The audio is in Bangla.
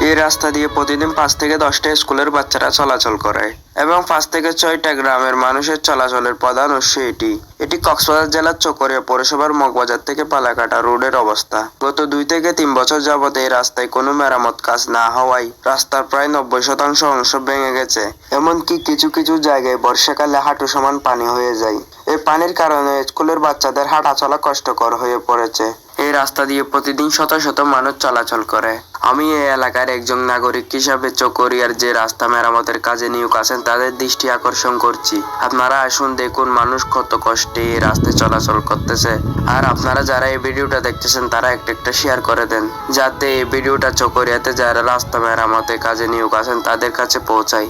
এই রাস্তা দিয়ে প্রতিদিন 5 থেকে 10টা স্কুলের বাচ্চারা চলাচল করে এবং 5 থেকে 6টা গ্রামের মানুষের চলাচলের প্রধান উৎস এটি। এটি কক্সবাজার জেলার চকরিয়া পৌরসভার মগবাজার থেকে পালাকাটা রোডের অবস্থা। গত 2 থেকে 3 বছর যাবত এই রাস্তায় কোনো মেরামত কাজ না হওয়ায় রাস্তার প্রায় 90% অংশ ভেঙে গেছে। এমনকি কিছু কিছু জায়গায় বর্ষাকালে হাঁটু সমান পানি হয়ে যায়। এই পানির কারণে স্কুলের বাচ্চাদের হাঁটা চলা কষ্টকর হয়ে পড়েছে। এই রাস্তা দিয়ে প্রতিদিন শত শত মানুষ চলাচল করে। আমি এই এলাকার একজন নাগরিক হিসাবে চকরিয়ার যে রাস্তা মেরামতের কাজে নিয়োগ আছেন তাদের দৃষ্টি আকর্ষণ করছি। আপনারা আসুন, দেখুন মানুষ কত কষ্টে এই রাস্তায় চলাচল করতেছে। আর আপনারা যারা এই ভিডিওটা দেখতেছেন তারা একটা শেয়ার করে দেন, যাতে এই ভিডিওটা চকরিয়াতে যারা রাস্তা মেরামতের কাজে নিয়োগ আছেন তাদের কাছে পৌঁছায়।